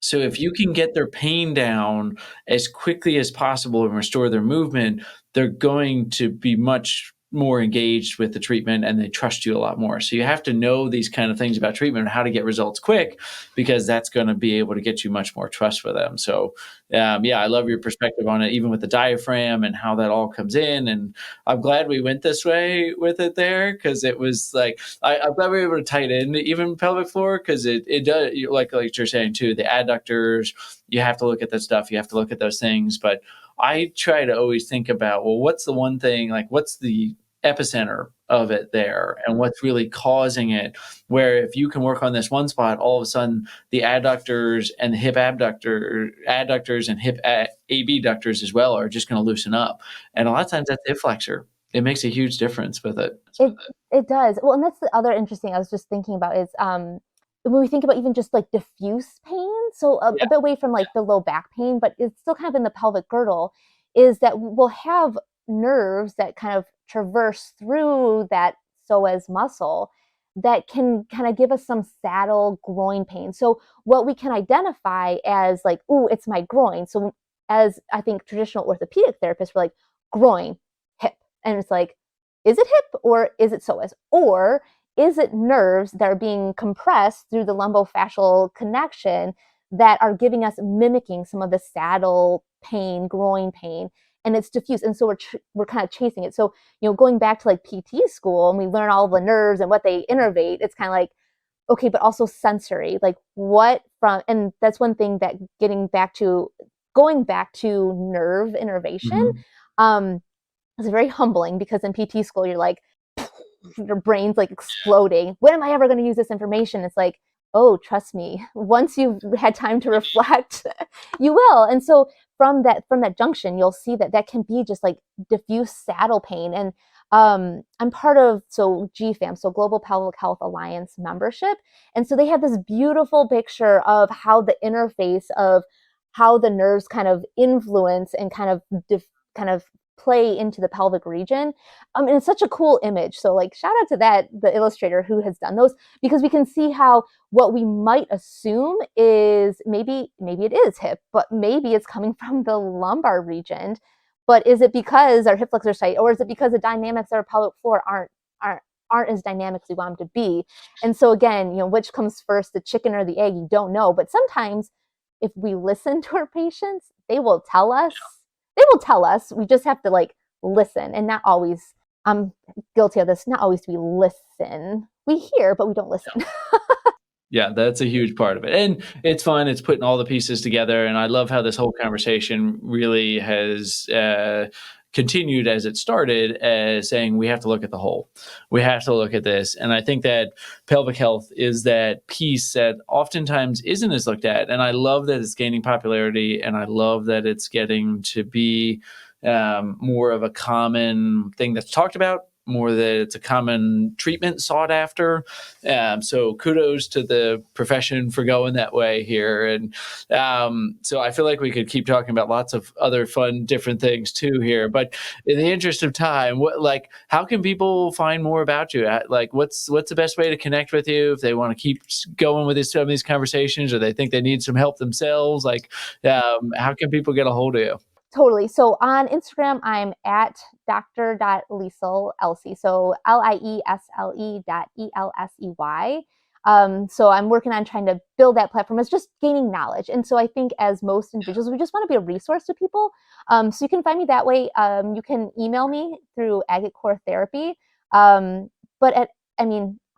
So if you can get their pain down as quickly as possible and restore their movement, they're going to be much more engaged with the treatment, and they trust you a lot more. So you have to know these kind of things about treatment and how to get results quick, because that's going to be able to get you much more trust for them. So I love your perspective on it, even with the diaphragm and how that all comes in. And I'm glad we went this way with it there, because it was like, I'm glad we were able to tie it in even pelvic floor, because it does, like you're saying too, the adductors, you have to look at that stuff. You have to look at those things. But I try to always think about, well, what's the one thing, like what's the epicenter of it there, and what's really causing it, where if you can work on this one spot, all of a sudden the adductors and the hip adductors and hip abductors as well are just going to loosen up. And a lot of times that's hip flexor. It makes a huge difference with it. It does. Well, and that's the other interesting I was just thinking about is when we think about even just like diffuse pain, so a bit away from like the low back pain, but it's still kind of in the pelvic girdle, is that we'll have nerves that kind of traverse through that psoas muscle that can kind of give us some saddle groin pain. So what we can identify as like, ooh, it's my groin. So as I think traditional orthopedic therapists were like, groin, hip. And it's like, is it hip or is it psoas? Or is it nerves that are being compressed through the lumbofascial connection that are giving us, mimicking some of the saddle pain, groin pain, and it's diffuse. And so we're kind of chasing it. So, going back to like PT school, and we learn all the nerves and what they innervate, it's kind of like, okay, but also sensory, like and that's one thing that going back to nerve innervation, is very humbling, because in PT school, you're like, your brain's like exploding. When am I ever going to use this information? It's like, oh, trust me, once you've had time to reflect, you will. And so from that junction, you'll see that can be just like diffuse saddle pain. And I'm part of GFAM, so Global Pelvic Health Alliance membership. And so they have this beautiful picture of how the interface of how the nerves kind of influence and kind of play into the pelvic region. And it's such a cool image. So like, shout out to the illustrator who has done those, because we can see how what we might assume is maybe it is hip, but maybe it's coming from the lumbar region. But is it because our hip flexor site, or is it because the dynamics of our pelvic floor aren't as dynamic as we want them to be? And so again, which comes first, the chicken or the egg? You don't know. But sometimes if we listen to our patients, they will tell us. We just have to like listen, and not always. I'm guilty of this. Not always do we listen. We hear, but we don't listen. Yeah, that's a huge part of it. And it's fun. It's putting all the pieces together. And I love how this whole conversation really has continued as it started, as saying we have to look at the whole. We have to look at this. And I think that pelvic health is that piece that oftentimes isn't as looked at. And I love that it's gaining popularity, and I love that it's getting to be more of a common thing that's talked about, more that it's a common treatment sought after. So kudos to the profession for going that way here. And so I feel like we could keep talking about lots of other fun, different things too here. But in the interest of time, how can people find more about you? Like, what's the best way to connect with you if they want to keep going with some of these conversations, or they think they need some help themselves? Like, how can people get a hold of you? Totally. So on Instagram, I'm at dr.Liesle Elsey. So LIESLE.ELSEY. So I'm working on trying to build that platform. It's just gaining knowledge. And so I think as most individuals, we just want to be a resource to people. So you can find me that way. You can email me through Agate Core Therapy. But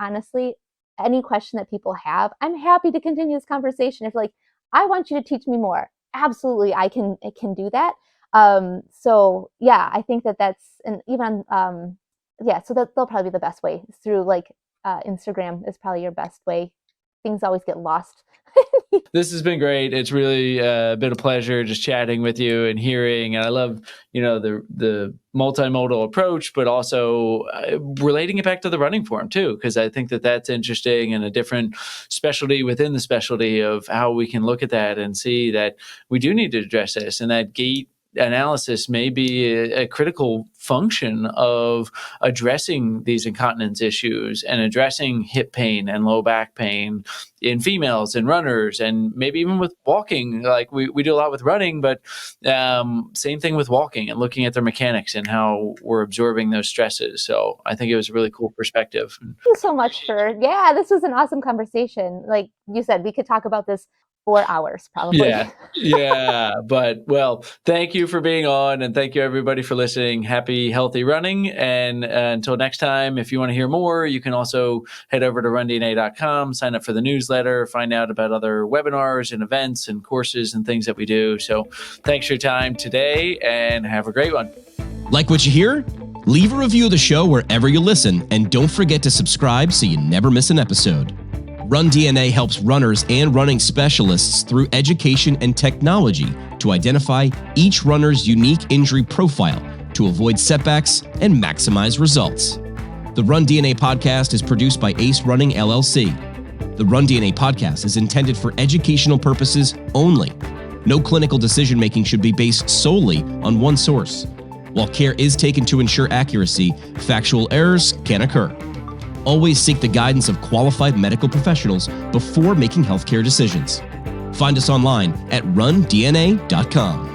honestly, any question that people have, I'm happy to continue this conversation. If like, I want you to teach me more, absolutely, I can do that. So yeah, I think that's, and even so that'll probably be the best way, through like Instagram is probably your best way. Things always get lost. This has been great. It's really been a pleasure just chatting with you and hearing. And I love, the multimodal approach, but also relating it back to the running form too, because I think that that's interesting, and a different specialty within the specialty of how we can look at that and see that we do need to address this, and that gait analysis may be a critical function of addressing these incontinence issues and addressing hip pain and low back pain in females and runners, and maybe even with walking. Like we do a lot with running, but same thing with walking, and looking at their mechanics and how we're absorbing those stresses. So I think it was a really cool perspective. Thank you so much this was an awesome conversation. Like you said, we could talk about this 4 hours probably. Yeah. But well, thank you for being on, and thank you everybody for listening. Happy healthy running. And until next time, if you want to hear more, you can also head over to rundna.com, sign up for the newsletter, find out about other webinars and events and courses and things that we do. So thanks for your time today, and have a great one. Like what you hear? Leave a review of the show wherever you listen, and don't forget to subscribe so you never miss an episode. RunDNA helps runners and running specialists through education and technology to identify each runner's unique injury profile to avoid setbacks and maximize results. The RunDNA podcast is produced by Ace Running LLC. The RunDNA podcast is intended for educational purposes only. No clinical decision-making should be based solely on one source. While care is taken to ensure accuracy, factual errors can occur. Always seek the guidance of qualified medical professionals before making healthcare decisions. Find us online at rundna.com.